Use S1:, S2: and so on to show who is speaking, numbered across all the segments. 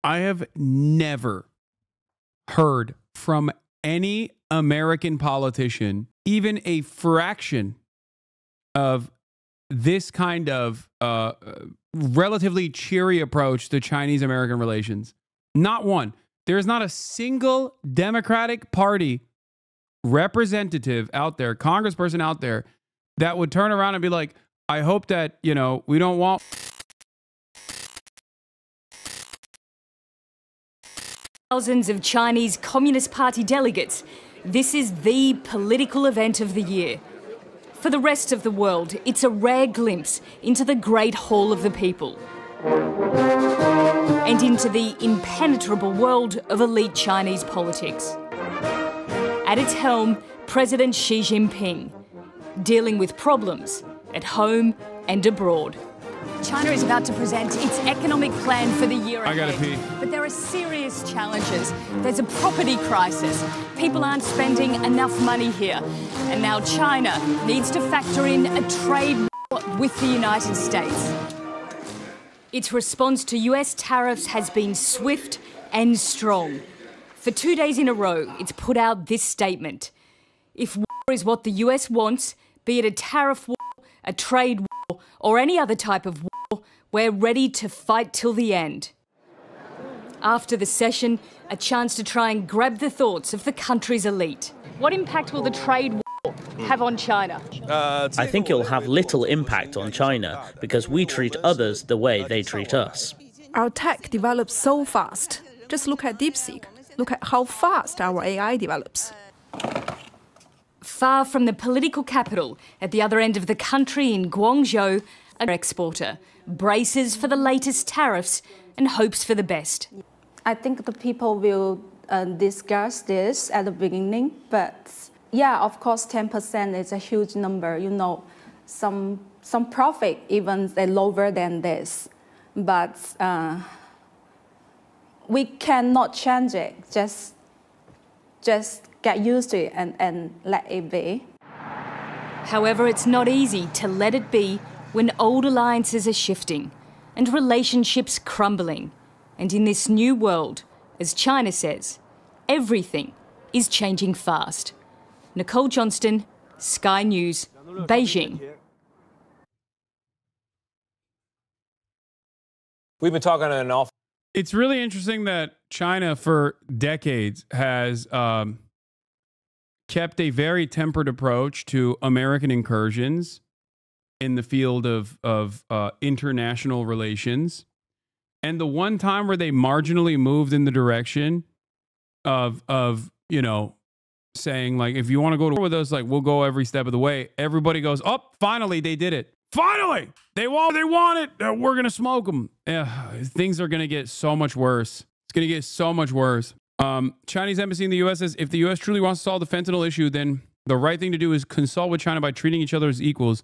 S1: I have never heard from any American politician even a fraction of this kind of relatively cheery approach to Chinese-American relations. Not one. There is not a single Democratic Party representative out there, congressperson out there, that would turn around and be like, I hope that, we don't want
S2: thousands of Chinese Communist Party delegates. This is the political event of the year. For the rest of the world, it's a rare glimpse into the Great Hall of the People and into the impenetrable world of elite Chinese politics. At its helm, President Xi Jinping, dealing with problems at home and abroad. China is about to present its economic plan for the year ahead.
S1: I gotta pee.
S2: But there are serious challenges. There's a property crisis. People aren't spending enough money here. And now China needs to factor in a trade war with the United States. Its response to US tariffs has been swift and strong. For 2 days in a row, it's put out this statement. If war is what the US wants, be it a tariff war, a trade war, or any other type of war, we're ready to fight till the end. After the session, a chance to try and grab the thoughts of the country's elite. What impact will the trade war have on China?
S3: I think it will have little impact on China because we treat others the way they treat us.
S4: Our tech develops so fast. Just look at DeepSeek. Look at how fast our AI develops.
S2: Far from the political capital, at the other end of the country in Guangzhou, an exporter braces for the latest tariffs and hopes for the best.
S5: I think the people will discuss this at the beginning, but yeah, of course, 10% is a huge number. Some profit even they're lower than this, but we cannot change it. Just get used to it and let it be.
S2: However, it's not easy to let it be when old alliances are shifting and relationships crumbling. And in this new world, as China says, everything is changing fast. Nicole Johnston, Sky News, Beijing.
S6: We've been talking an awful.
S1: It's really interesting that China for decades has kept a very tempered approach to American incursions in the field of international relations. And the one time where they marginally moved in the direction of saying, like, if you want to go to war with us, like, we'll go every step of the way. Everybody goes, oh, finally, they did it. Finally, they want it. We're going to smoke them. Things are going to get so much worse. It's going to get so much worse. Chinese embassy in the U.S. says if the U.S. truly wants to solve the fentanyl issue, then the right thing to do is consult with China by treating each other as equals.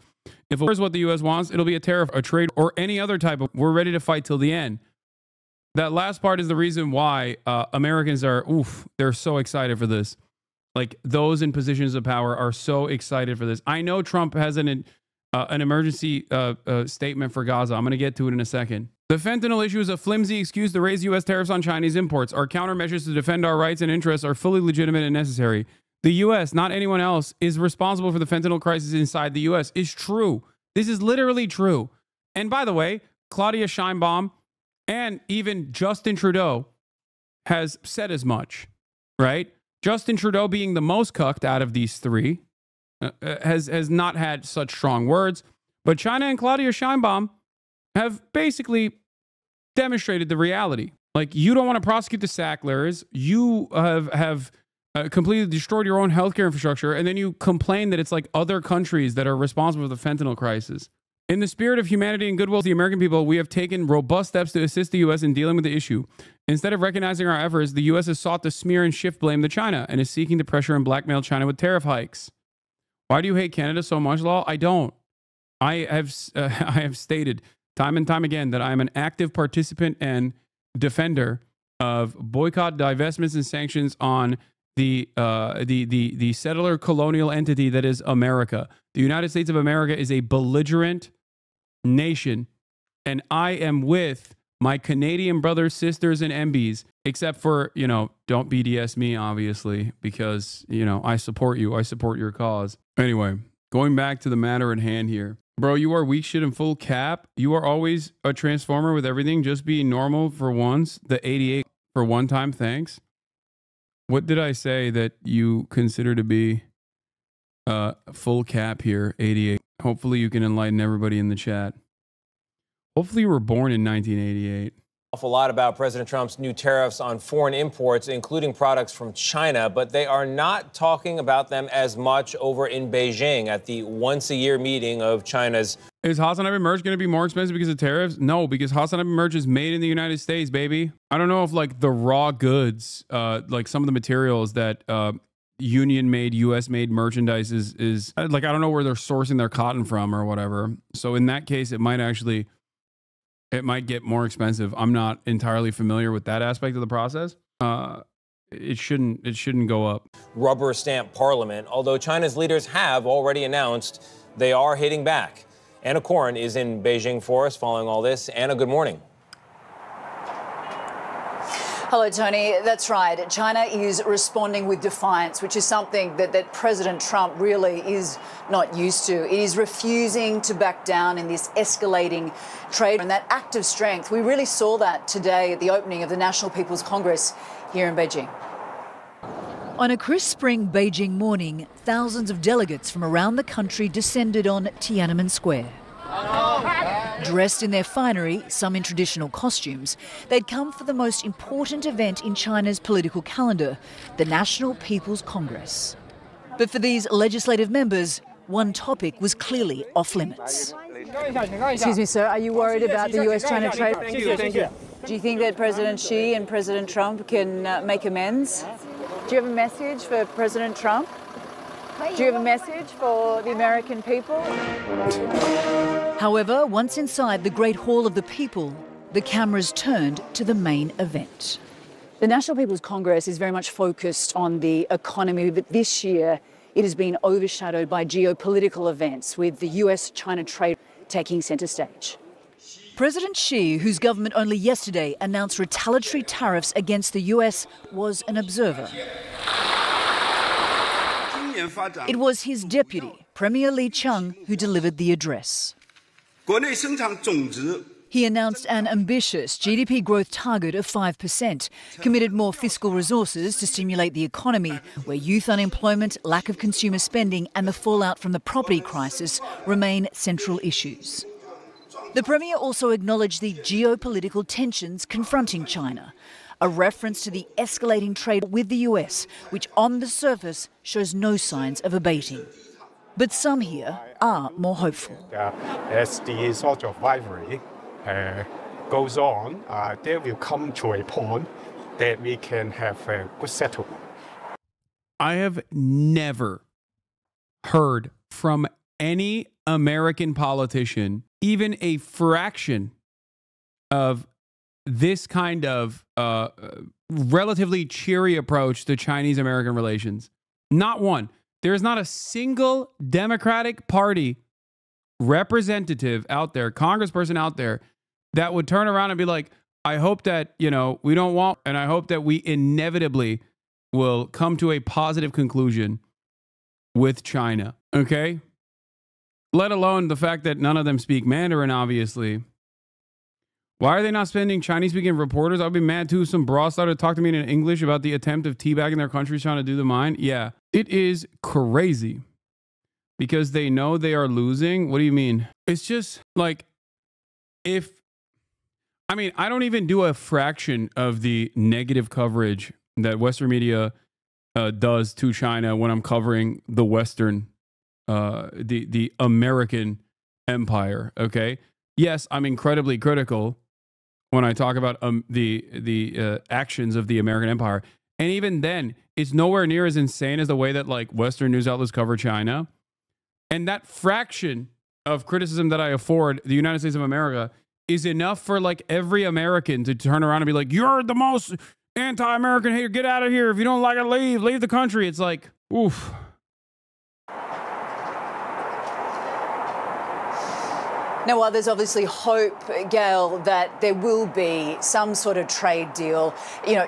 S1: If it is what the U.S. wants, it'll be a tariff, a trade, or any other type of, we're ready to fight till the end. That last part is the reason why Americans are, they're so excited for this. Like, those in positions of power are so excited for this. I know Trump has an emergency statement for Gaza. I'm going to get to it in a second. The fentanyl issue is a flimsy excuse to raise U.S. tariffs on Chinese imports. Our countermeasures to defend our rights and interests are fully legitimate and necessary. The U.S., not anyone else, is responsible for the fentanyl crisis inside the U.S. Is true. This is literally true. And by the way, Claudia Sheinbaum and even Justin Trudeau has said as much, right? Justin Trudeau, being the most cucked out of these three, has not had such strong words. But China and Claudia Sheinbaum have basically demonstrated the reality. Like, you don't want to prosecute the Sacklers. You have completely destroyed your own healthcare infrastructure. And then you complain that it's like other countries that are responsible for the fentanyl crisis. In the spirit of humanity and goodwill to the American people, we have taken robust steps to assist the U.S. in dealing with the issue. Instead of recognizing our efforts, the U.S. has sought to smear and shift blame to China and is seeking to pressure and blackmail China with tariff hikes. Why do you hate Canada so much, Law? I don't. I have stated time and time again that I am an active participant and defender of boycott, divestments, and sanctions on the settler colonial entity that is America. The United States of America is a belligerent nation, and I am with my Canadian brothers, sisters, and MBs, except for, you know, don't BDS me, obviously, because, you know, I support you. I support your cause. Anyway, going back to the matter at hand here. Bro, you are weak shit and full cap. You are always a transformer with everything. Just be normal for once. The 88 for one time, thanks. What did I say that you consider to be full cap here, 88? Hopefully you can enlighten everybody in the chat. Hopefully you were born in 1988.
S6: Awful lot about President Trump's new tariffs on foreign imports, including products from China, but they are not talking about them as much over in Beijing at the once-a-year meeting of China's.
S1: Is HasanAbi merch going to be more expensive because of tariffs? No, because HasanAbi merch is made in the United States, baby. I don't know if like the raw goods, like some of the materials that union-made, U.S.-made merchandise is like, I don't know where they're sourcing their cotton from or whatever. So in that case, it might get more expensive. I'm not entirely familiar with that aspect of the process. It shouldn't go up.
S6: Rubber stamp parliament, although China's leaders have already announced they are hitting back. Anna Corrin is in Beijing for us following all this. Anna, good morning.
S7: Hello, Tony. That's right. China is responding with defiance, which is something that President Trump really is not used to. It is refusing to back down in this escalating trade. And that act of strength, we really saw that today at the opening of the National People's Congress here in Beijing.
S8: On a crisp spring Beijing morning, thousands of delegates from around the country descended on Tiananmen Square. Dressed in their finery, some in traditional costumes, they'd come for the most important event in China's political calendar, the National People's Congress. But for these legislative members, one topic was clearly off limits.
S7: Excuse me, sir, are you worried about the US-China trade? Thank you. Do you think that President Xi and President Trump can make amends? Do you have a message for President Trump? Do you have a message for the American people?
S8: However, once inside the Great Hall of the People, the cameras turned to the main event.
S7: The National People's Congress is very much focused on the economy, but this year it has been overshadowed by geopolitical events, with the US-China trade taking centre stage.
S8: President Xi, whose government only yesterday announced retaliatory tariffs against the US, was an observer. It was his deputy, Premier Li Qiang, who delivered the address. He announced an ambitious GDP growth target of 5%, committed more fiscal resources to stimulate the economy, where youth unemployment, lack of consumer spending and the fallout from the property crisis remain central issues. The Premier also acknowledged the geopolitical tensions confronting China, a reference to the escalating trade with the US, which on the surface shows no signs of abating. But some here are more hopeful.
S9: As the sort of rivalry goes on, there will come to a point that we can have a good settlement.
S1: I have never heard from any American politician even a fraction of this kind of relatively cheery approach to Chinese-American relations. Not one. There's not a single Democratic Party representative out there, congressperson out there, that would turn around and be like, I hope that, you know, we don't want, and I hope that we inevitably will come to a positive conclusion with China. Okay? Let alone the fact that none of them speak Mandarin, obviously. Why are they not sending Chinese-speaking reporters? I'd be mad too if some bra started to talk to me in English about the attempt of teabagging their countries trying to do the mine. Yeah, it is crazy because they know they are losing. What do you mean? It's just like I don't even do a fraction of the negative coverage that Western media does to China when I'm covering the Western, the American empire. Okay. Yes, I'm incredibly critical when I talk about the actions of the American empire. And even then, it's nowhere near as insane as the way that like Western news outlets cover China. And that fraction of criticism that I afford the United States of America is enough for like every American to turn around and be like, you're the most anti-American hater. Get out of here. If you don't like it, leave the country. It's like, oof.
S7: Now, while there's obviously hope, Gail, that there will be some sort of trade deal,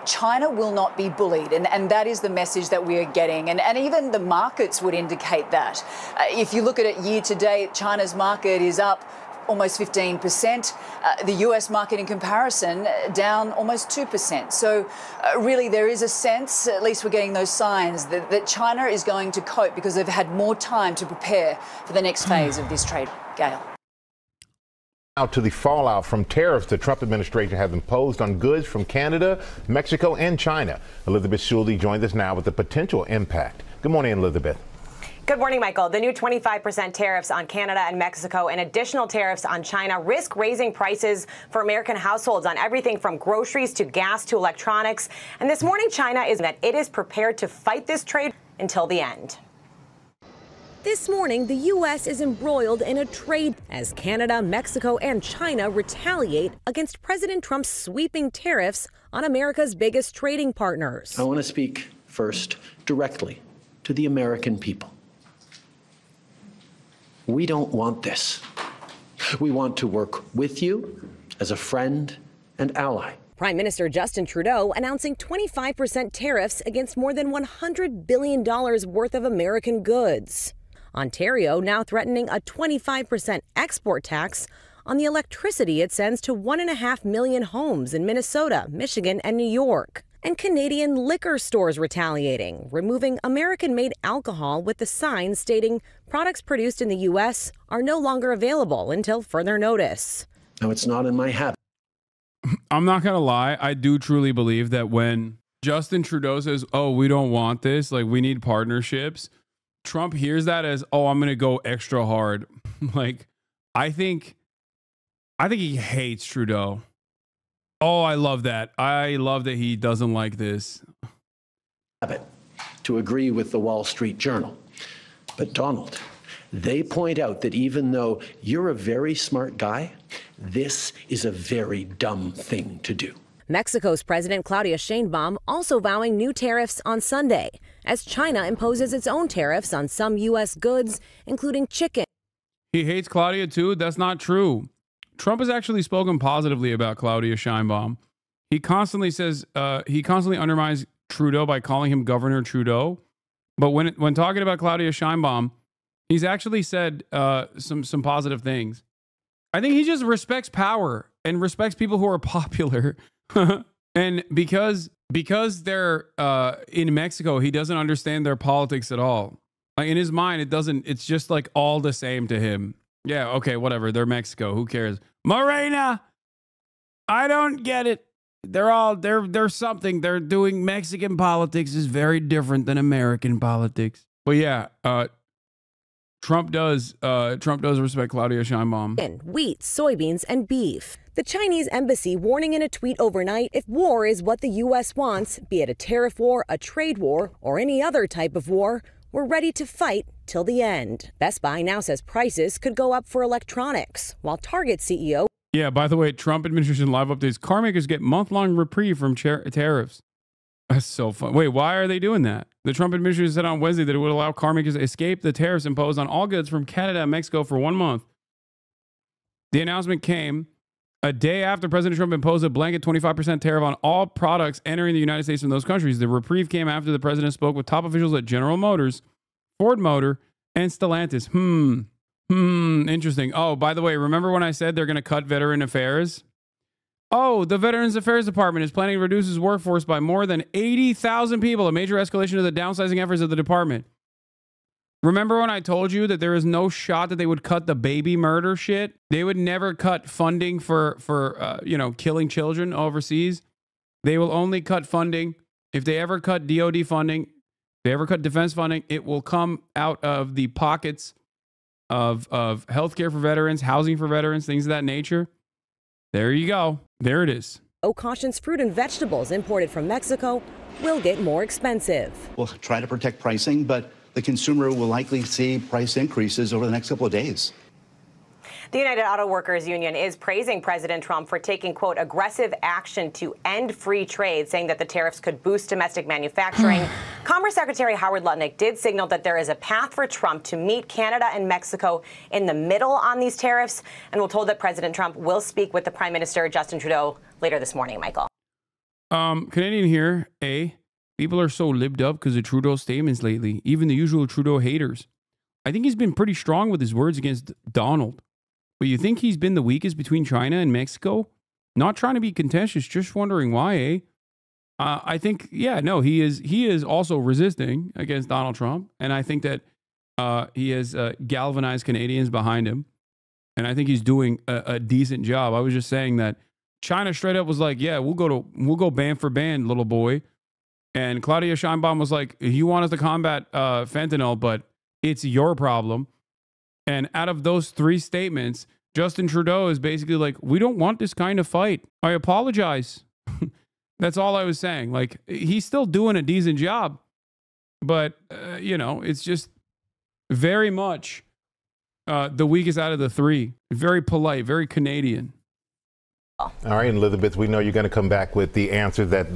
S7: China will not be bullied. And that is the message that we are getting. And even the markets would indicate that. If you look at it year to date, China's market is up almost 15%. The US market in comparison down almost 2%. So really there is a sense, at least we're getting those signs, that China is going to cope because they've had more time to prepare for the next phase of this trade. Gail.
S10: Out to the fallout from tariffs the Trump administration has imposed on goods from Canada, Mexico, and China. Elizabeth Schulde joins us now with the potential impact. Good morning, Elizabeth.
S11: Good morning, Michael. The new 25% tariffs on Canada and Mexico and additional tariffs on China risk raising prices for American households on everything from groceries to gas to electronics. And this morning, China is that it is prepared to fight this trade until the end.
S12: This morning, the U.S. is embroiled in a trade as Canada, Mexico, and China retaliate against President Trump's sweeping tariffs on America's biggest trading partners.
S13: I want to speak first directly to the American people. We don't want this. We want to work with you as a friend and ally.
S12: Prime Minister Justin Trudeau announcing 25% tariffs against more than $100 billion worth of American goods. Ontario now threatening a 25% export tax on the electricity it sends to 1.5 million homes in Minnesota, Michigan, and New York. And Canadian liquor stores retaliating, removing American-made alcohol with the sign stating products produced in the U.S. are no longer available until further notice.
S13: Now, it's not in my habit.
S1: I'm not going to lie. I do truly believe that when Justin Trudeau says, oh, we don't want this, like we need partnerships, Trump hears that as, oh, I'm going to go extra hard. Like, I think he hates Trudeau. Oh, I love that. I love that he doesn't like this.
S13: To agree with the Wall Street Journal. But Donald, they point out that even though you're a very smart guy, this is a very dumb thing to do.
S12: Mexico's President Claudia Sheinbaum also vowing new tariffs on Sunday as China imposes its own tariffs on some U.S. goods, including chicken.
S1: He hates Claudia too? That's not true. Trump has actually spoken positively about Claudia Sheinbaum. He constantly says, he constantly undermines Trudeau by calling him Governor Trudeau. But when talking about Claudia Sheinbaum, he's actually said some positive things. I think he just respects power and respects people who are popular. And because they're in Mexico, he doesn't understand their politics at all. Like in his mind, it's just like all the same to him. Yeah, okay, whatever. They're Mexico. Who cares? Morena, I don't get it. They're something. They're doing Mexican politics is very different than American politics. But yeah, Trump does respect Claudia Sheinbaum.
S12: Wheat, soybeans, and beef. The Chinese embassy warning in a tweet overnight if war is what the U.S. wants, be it a tariff war, a trade war, or any other type of war, we're ready to fight till the end. Best Buy now says prices could go up for electronics, while Target CEO...
S1: Yeah, by the way, Trump administration live updates. Car makers get month-long reprieve from tariffs. That's so fun. Wait, why are they doing that? The Trump administration said on Wednesday that it would allow car makers to escape the tariffs imposed on all goods from Canada and Mexico for 1 month. The announcement came a day after President Trump imposed a blanket 25% tariff on all products entering the United States from those countries. The reprieve came after the president spoke with top officials at General Motors, Ford Motor, and Stellantis. Interesting. Oh, by the way, remember when I said they're going to cut veteran affairs? Oh, the Veterans Affairs Department is planning to reduce its workforce by more than 80,000 people, a major escalation of the downsizing efforts of the department. Remember when I told you that there is no shot that they would cut the baby murder shit? They would never cut funding for killing children overseas. They will only cut funding. If they ever cut DOD funding, if they ever cut defense funding, it will come out of the pockets of healthcare for veterans, housing for veterans, things of that nature. There you go. There it is.
S12: Cautions fruit and vegetables imported from Mexico will get more expensive.
S14: We'll try to protect pricing, but the consumer will likely see price increases over the next couple of days.
S11: The United Auto Workers Union is praising President Trump for taking, quote, aggressive action to end free trade, saying that the tariffs could boost domestic manufacturing. Commerce Secretary Howard Lutnick did signal that there is a path for Trump to meet Canada and Mexico in the middle on these tariffs. And we're told that President Trump will speak with the Prime Minister, Justin Trudeau, later this morning, Michael.
S1: Canadian here, people are so libbed up because of Trudeau's statements lately, even the usual Trudeau haters. I think he's been pretty strong with his words against Donald. But you think he's been the weakest between China and Mexico? Not trying to be contentious, just wondering why, I think, yeah, no, he is also resisting against Donald Trump. And I think that he has galvanized Canadians behind him. And I think he's doing a decent job. I was just saying that China straight up was like, yeah, we'll go band for band, little boy. And Claudia Sheinbaum was like, you want us to combat fentanyl, but it's your problem. And out of those three statements, Justin Trudeau is basically like, we don't want this kind of fight. I apologize. That's all I was saying. Like, he's still doing a decent job. But, it's just very much the weakest out of the three. Very polite, very Canadian.
S10: All right, Elizabeth, we know you're going to come back with the answer that's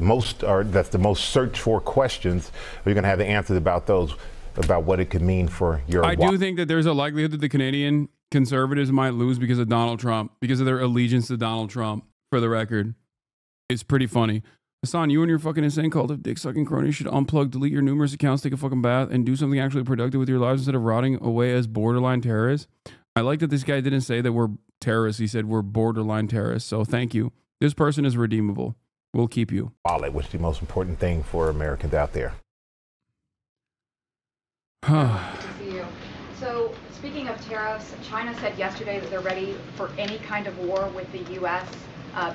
S10: the most searched for questions. You're going to have the answers about those, about what it could mean for your.
S1: I do think that there's a likelihood that the Canadian conservatives might lose because of Donald Trump, because of their allegiance to Donald Trump, for the record. It's pretty funny. Hasan, you and your fucking insane cult of dick-sucking cronies should unplug, delete your numerous accounts, take a fucking bath, and do something actually productive with your lives instead of rotting away as borderline terrorists. I like that this guy didn't say that we're terrorists. He said we're borderline terrorists. So thank you. This person is redeemable. We'll keep you.
S10: Wallet, which is the most important thing for Americans out there.
S15: Good to see you. So, speaking of tariffs, China said yesterday that they're ready for any kind of war with the U.S.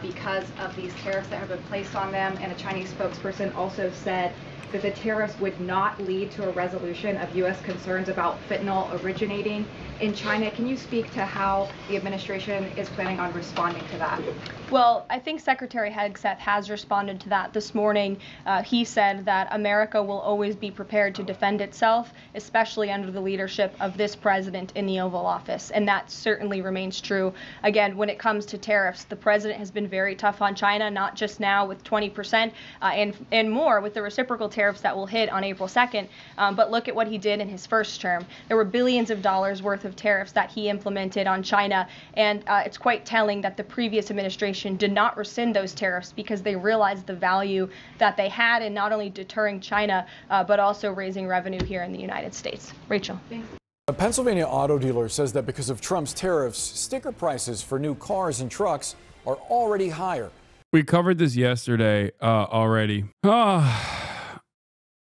S15: Because of these tariffs that have been placed on them. And a Chinese spokesperson also said that the tariffs would not lead to a resolution of U.S. concerns about fentanyl originating in China. Can you speak to how the administration is planning on responding to that?
S16: Well, I think Secretary Hegseth has responded to that this morning. He said that America will always be prepared to defend itself, especially under the leadership of this president in the Oval Office. And that certainly remains true. Again, when it comes to tariffs, the president has been very tough on China, not just now with 20% and more with the reciprocal tariffs that will hit on April 2nd. But look at what he did in his first term. There were billions of dollars worth of tariffs that he implemented on China. And it's quite telling that the previous administration did not rescind those tariffs because they realized the value that they had in not only deterring China, but also raising revenue here in the United States. Rachel. Thanks.
S17: A Pennsylvania auto dealer says that because of Trump's tariffs, sticker prices for new cars and trucks are already higher.
S1: We covered this yesterday already.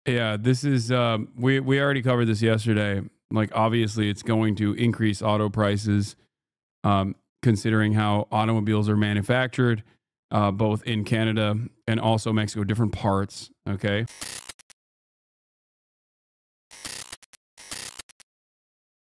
S1: Yeah, this is, we already covered this yesterday. Like, obviously, it's going to increase auto prices, considering how automobiles are manufactured, both in Canada and also Mexico, different parts, okay?